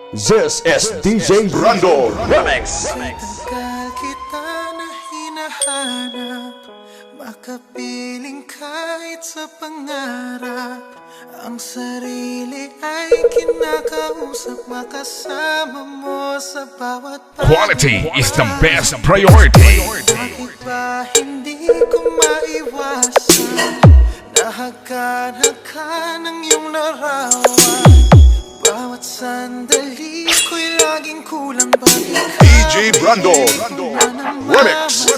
This is DJ Brando Remix. Tagal kita na hinahanap, makapiling kahit sa pangarap. Ang sarili ay kinakausap, makasama mo sa bawat pagmamahal. Quality is the best priority. Bakit ba hindi ko maiwasan? Nahagkan-hagkan ng iyong larawan. Bawat sandali ko'y laging kulang. Bakit DJ Brando Remix.